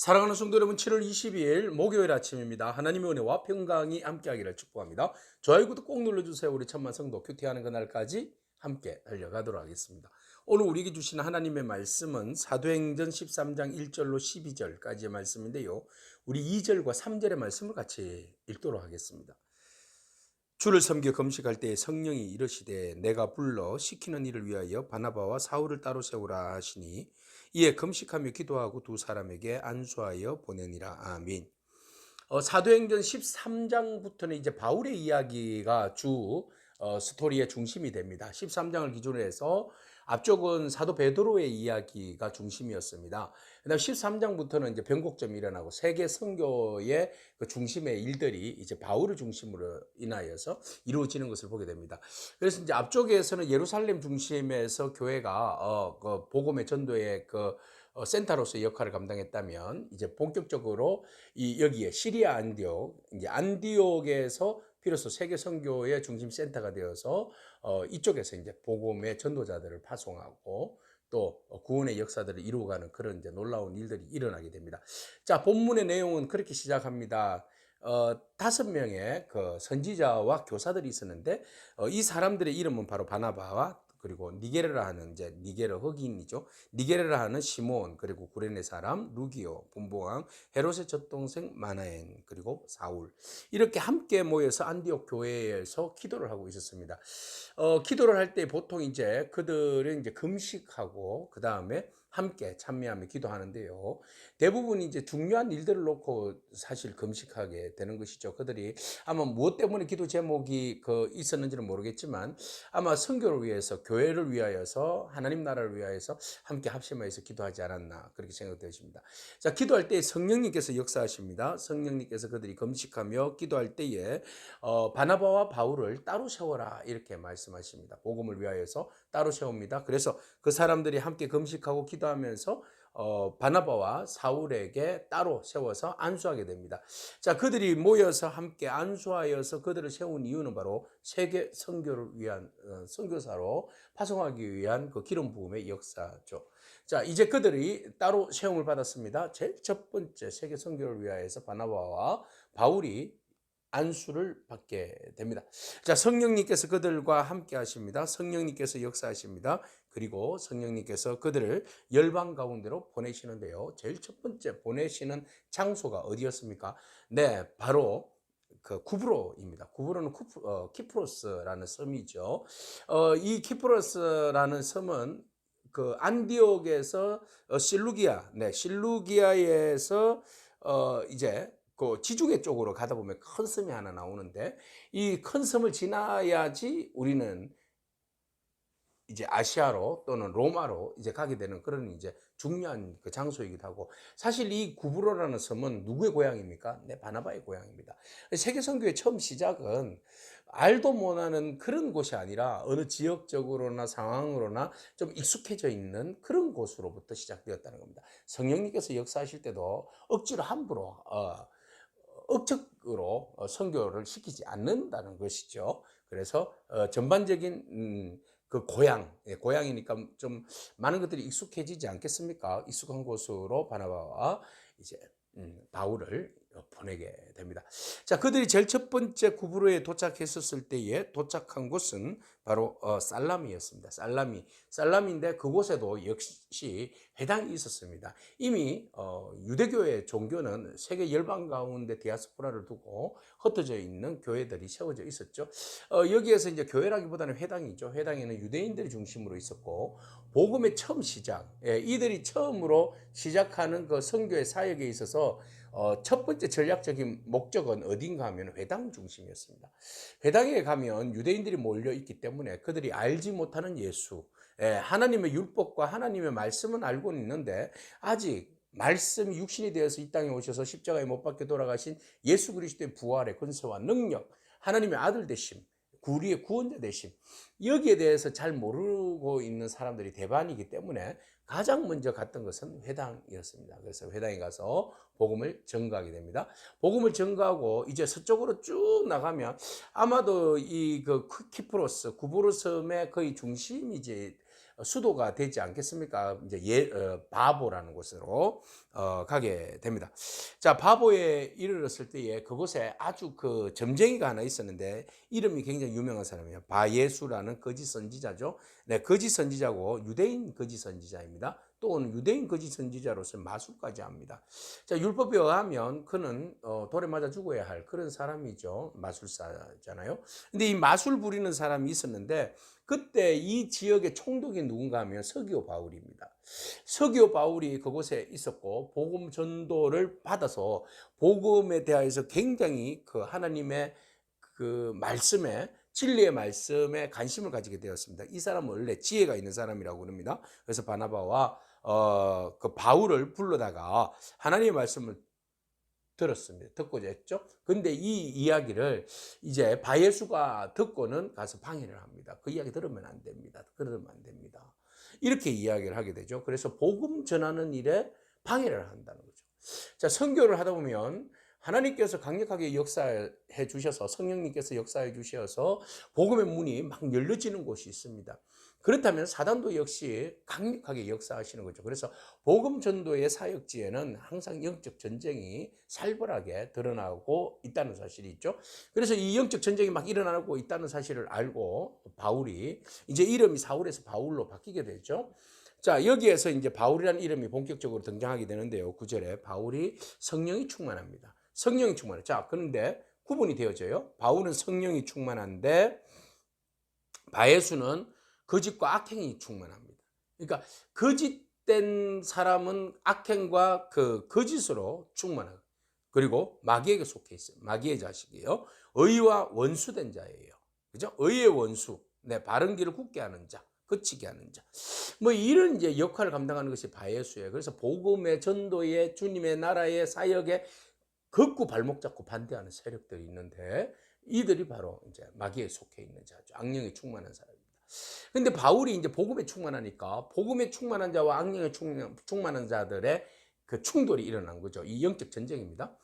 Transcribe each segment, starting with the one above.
사랑하는 성도 여러분, 7월 22일 목요일 아침입니다. 하나님의 은혜와 평강이 함께하기를 축복합니다. 좋아요, 구독 꼭 눌러주세요. 우리 천만 성도 큐티하는 그날까지 함께 달려가도록 하겠습니다. 오늘 우리에게 주시는 하나님의 말씀은 사도행전 13장 1절로 12절까지의 말씀인데요. 우리 2절과 3절의 말씀을 같이 읽도록 하겠습니다. 주를 섬겨 금식할 때에 성령이 이르시되 내가 불러 시키는 일을 위하여 바나바와 사울을 따로 세우라 하시니 이에 금식하며 기도하고 두 사람에게 안수하여 보내니라. 아멘. 사도행전 13장부터는 이제 바울의 이야기가 주 스토리의 중심이 됩니다. 13장을 기준으로 해서 앞쪽은 사도 베드로의 이야기가 중심이었습니다. 그다음 13장부터는 이제 변곡점이 일어나고 세계 선교의 그 중심의 일들이 이제 바울을 중심으로 인하여서 이루어지는 것을 보게 됩니다. 그래서 이제 앞쪽에서는 예루살렘 중심에서 교회가 그 복음의 전도의 그 센터로서의 역할을 감당했다면 이제 본격적으로 이 여기에 시리아 안디옥, 이제 안디옥에서 비로소 세계 선교의 중심 센터가 되어서 이쪽에서 이제 복음의 전도자들을 파송하고 또 구원의 역사들을 이루어가는 그런 이제 놀라운 일들이 일어나게 됩니다. 자, 본문의 내용은 그렇게 시작합니다. 5명의 그 선지자와 교사들이 있었는데 이 사람들의 이름은 바로 바나바와 그리고 니게르라 하는 이제 니게르 흑인이죠. 니게르라 하는 시몬, 그리고 구레네 사람 루기오, 분봉왕 헤롯의 젖동생 마나엔, 그리고 사울, 이렇게 함께 모여서 안디옥 교회에서 기도를 하고 있었습니다. 기도를 할 때 보통 이제 그들은 이제 금식하고 그 다음에 함께 찬미하며 기도하는데요. 대부분 이제 중요한 일들을 놓고 사실 금식하게 되는 것이죠. 그들이 아마 무엇 때문에 기도 제목이 있었는지는 모르겠지만 아마 선교를 위해서, 교회를 위하여서, 하나님 나라를 위하여서 함께 합심하여서 기도하지 않았나 그렇게 생각되십니다. 자, 기도할 때 성령님께서 역사하십니다. 성령님께서 그들이 금식하며 기도할 때에 바나바와 바울을 따로 세워라 이렇게 말씀하십니다. 복음을 위하여서 따로 세웁니다. 그래서 그 사람들이 함께 금식하고 기도하면서 바나바와 사울에게 따로 세워서 안수하게 됩니다. 자, 그들이 모여서 함께 안수하여서 그들을 세운 이유는 바로 세계 선교를 위한 선교사로 파송하기 위한 그 기름 부음의 역사죠. 자, 이제 그들이 따로 세움을 받았습니다. 제일 첫 번째 세계 선교를 위하여서 바나바와 바울이 안수를 받게 됩니다. 자, 성령님께서 그들과 함께 하십니다. 성령님께서 역사하십니다. 그리고 성령님께서 그들을 열방 가운데로 보내시는데요. 제일 첫 번째 보내시는 장소가 어디였습니까? 네, 바로 그 구브로입니다. 구브로는 키프로스라는 섬이죠. 이 키프로스라는 섬은 그 안디옥에서 실루기아에서 이제 그 지중해 쪽으로 가다 보면 큰 섬이 하나 나오는데 이 큰 섬을 지나야지 우리는 이제 아시아로 또는 로마로 이제 가게 되는 그런 이제 중요한 그 장소이기도 하고, 사실 이 구브로라는 섬은 누구의 고향입니까? 네, 바나바의 고향입니다. 세계 선교의 처음 시작은 알도 못하는 그런 곳이 아니라 어느 지역적으로나 상황으로나 좀 익숙해져 있는 그런 곳으로부터 시작되었다는 겁니다. 성령님께서 역사하실 때도 억지로 함부로 억측으로 선교를 시키지 않는다는 것이죠. 그래서 전반적인 그 고향이니까 좀 많은 것들이 익숙해지지 않겠습니까? 익숙한 곳으로 바나바와 이제 바울을 보내게 됩니다. 자, 그들이 제일 첫 번째 구브로에 도착했었을 때에 도착한 곳은 바로 살람이었습니다. 살람인데 그곳에도 역시 회당이 있었습니다. 이미 유대교의 종교는 세계 열방 가운데 디아스포라를 두고 흩어져 있는 교회들이 세워져 있었죠. 여기에서 이제 교회라기보다는 회당이죠. 회당에는 유대인들이 중심으로 있었고 복음의 처음 시작, 이들이 처음으로 시작하는 그 선교의 사역에 있어서 첫 번째 전략적인 목적은 어딘가 하면 회당 중심이었습니다. 회당에 가면 유대인들이 몰려 있기 때문에 그들이 알지 못하는 예수, 하나님의 율법과 하나님의 말씀은 알고는 있는데 아직 말씀이 육신이 되어서 이 땅에 오셔서 십자가에 못 박혀 돌아가신 예수 그리스도의 부활의 권세와 능력, 하나님의 아들 되심, 우리의 구원자 되심, 여기에 대해서 잘 모르고 있는 사람들이 대반이기 때문에 가장 먼저 갔던 것은 회당이었습니다. 그래서 회당에 가서 복음을 전가하게 됩니다. 복음을 전가하고 이제 서쪽으로 쭉 나가면 아마도 이 그 키프로스 구브로 섬의 거의 중심이지 수도가 되지 않겠습니까? 이제 바보라는 곳으로 가게 됩니다. 자, 바보에 이르렀을 때에 그곳에 아주 그 점쟁이가 하나 있었는데 이름이 굉장히 유명한 사람이에요. 바예수라는 거짓 선지자죠. 네, 거짓 선지자고 유대인 거짓 선지자입니다. 또는 유대인 거짓 선지자로서 마술까지 합니다. 자, 율법에 의하면 그는 돌에 맞아 죽어야 할 그런 사람이죠. 마술사잖아요. 근데 이 마술 부리는 사람이 있었는데 그때 이 지역의 총독이 누군가 하면 서기오 바울입니다. 서기오 바울이 그곳에 있었고 복음 전도를 받아서 복음에 대하여서 굉장히 그 하나님의 그 말씀에 진리의 말씀에 관심을 가지게 되었습니다. 이 사람은 원래 지혜가 있는 사람이라고 합니다. 그래서 바나바와 그 바울을 불러다가 하나님의 말씀을 들었습니다. 듣고자 했죠. 근데 이 이야기를 이제 바예수가 듣고는 가서 방해를 합니다. 그 이야기 들으면 안 됩니다. 그러면 안 됩니다. 이렇게 이야기를 하게 되죠. 그래서 복음 전하는 일에 방해를 한다는 거죠. 자, 선교를 하다 보면 하나님께서 강력하게 역사해 주셔서 성령님께서 역사해 주셔서 복음의 문이 막 열려지는 곳이 있습니다. 그렇다면 사단도 역시 강력하게 역사하시는 거죠. 그래서 복음 전도의 사역지에는 항상 영적 전쟁이 살벌하게 드러나고 있다는 사실이 있죠. 그래서 이 영적 전쟁이 막 일어나고 있다는 사실을 알고 바울이 이제 이름이 사울에서 바울로 바뀌게 되죠. 자, 여기에서 이제 바울이라는 이름이 본격적으로 등장하게 되는데요. 9절에 바울이 성령이 충만합니다. 성령이 충만해. 자, 그런데 구분이 되어져요. 바울은 성령이 충만한데 바예수는 거짓과 악행이 충만합니다. 그러니까 거짓된 사람은 악행과 그 거짓으로 충만하고 그리고 마귀에게 속해 있어요. 마귀의 자식이에요. 의와 원수된 자예요. 그죠? 의의 원수. 네, 바른 길을 굳게 하는 자. 그치게 하는 자. 뭐 이런 이제 역할을 감당하는 것이 바예수예요. 그래서 복음의 전도의 주님의 나라의 사역에 걷고 발목 잡고 반대하는 세력들이 있는데 이들이 바로 이제 마귀에 속해 있는 자죠. 악령이 충만한 사람입니다. 근데 바울이 이제 복음에 충만하니까 복음에 충만한 자와 악령에 충만한 자들의 그 충돌이 일어난 거죠. 이 영적 전쟁입니다.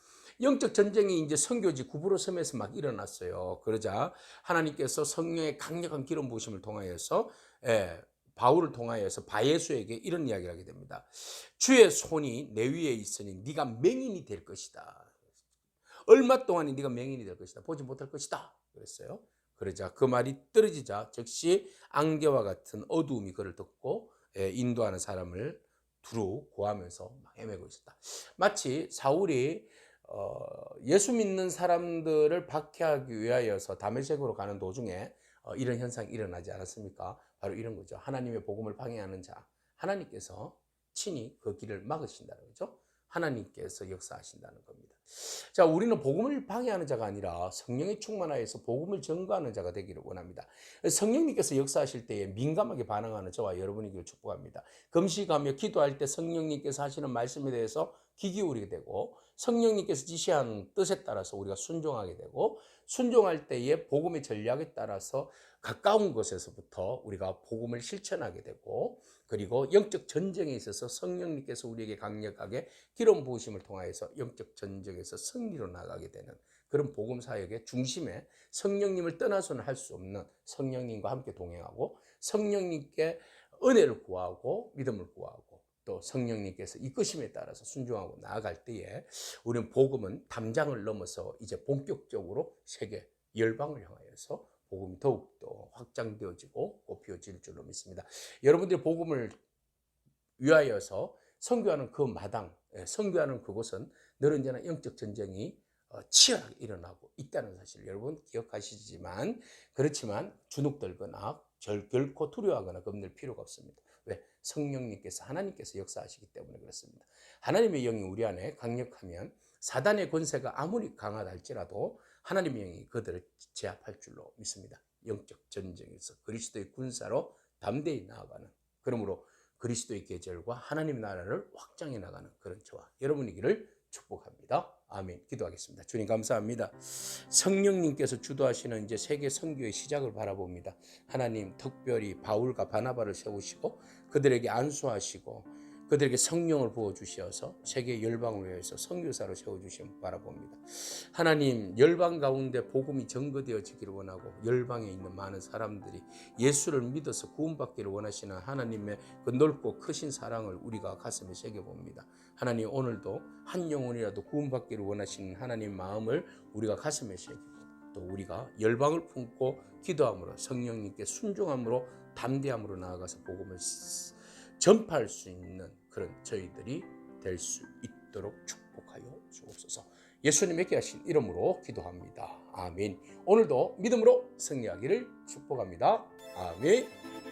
영적 전쟁이 이제 선교지 구브로 섬에서 막 일어났어요. 그러자 하나님께서 성령의 강력한 기름 부으심을 통하여서 바울을 통하여서 바예수에게 이런 이야기를 하게 됩니다. 주의 손이 내 위에 있으니 네가 맹인이 될 것이다. 얼마 동안이 네가 맹인이 될 것이다. 보지 못할 것이다. 그랬어요. 그러자 그 말이 떨어지자 즉시 안개와 같은 어두움이 그를 덮고 인도하는 사람을 두루 구하면서 막 헤매고 있었다. 마치 사울이 예수 믿는 사람들을 박해하기 위하여서 다메섹으로 가는 도중에 이런 현상이 일어나지 않았습니까? 바로 이런 거죠. 하나님의 복음을 방해하는 자, 하나님께서 친히 그 길을 막으신다는 거죠. 하나님께서 역사하신다는 겁니다. 자, 우리는 복음을 방해하는 자가 아니라 성령의 충만하여서 복음을 전가하는 자가 되기를 원합니다. 성령님께서 역사하실 때에 민감하게 반응하는 저와 여러분이기를 축복합니다. 금식하며 기도할 때 성령님께서 하시는 말씀에 대해서 귀 기울이게 되고 성령님께서 지시한 뜻에 따라서 우리가 순종하게 되고 순종할 때에 복음의 전략에 따라서 가까운 곳에서부터 우리가 복음을 실천하게 되고 그리고 영적 전쟁에 있어서 성령님께서 우리에게 강력하게 기름 부으심을 통하여서 영적 전쟁에서 승리로 나가게 되는 그런 복음 사역의 중심에 성령님을 떠나서는 할 수 없는 성령님과 함께 동행하고 성령님께 은혜를 구하고 믿음을 구하고 또 성령님께서 이끄심에 따라서 순종하고 나아갈 때에 우리는 복음은 담장을 넘어서 이제 본격적으로 세계 열방을 향하여서 복음이 더욱더 확장되어지고 꽃피어질 줄로 믿습니다. 여러분들이 복음을 위하여서 선교하는 그 마당, 선교하는 그곳은 늘 언제나 영적 전쟁이 치열하게 일어나고 있다는 사실을 여러분 기억하시지만 그렇지만 주눅 들거나 결코 두려워하거나 겁낼 필요가 없습니다. 왜? 성령님께서 하나님께서 역사하시기 때문에 그렇습니다. 하나님의 영이 우리 안에 강력하면 사단의 권세가 아무리 강하다 할지라도 하나님의 영이 그들을 제압할 줄로 믿습니다. 영적 전쟁에서 그리스도의 군사로 담대히 나아가는 그러므로 그리스도의 계절과 하나님의 나라를 확장해 나가는 그런 저와 여러분이기를 축복합니다. 아멘. 기도하겠습니다. 주님 감사합니다. 성령님께서 주도하시는 이제 세계 선교의 시작을 바라봅니다. 하나님 특별히 바울과 바나바를 세우시고 그들에게 안수하시고 그들에게 성령을 부어주셔서 세계 열방을 위해서 선교사로 세워주시면 바라봅니다. 하나님, 열방 가운데 복음이 전거되어지기를 원하고 열방에 있는 많은 사람들이 예수를 믿어서 구원받기를 원하시는 하나님의 그 넓고 크신 사랑을 우리가 가슴에 새겨봅니다. 하나님, 오늘도 한 영혼이라도 구원받기를 원하시는 하나님 마음을 우리가 가슴에 새기고 또 우리가 열방을 품고 기도함으로 성령님께 순종함으로 담대함으로 나아가서 복음을 전파할 수 있는 그런 저희들이 될 수 있도록 축복하여 주옵소서. 예수님에게 하신 이름으로 기도합니다. 아멘. 오늘도 믿음으로 승리하기를 축복합니다. 아멘.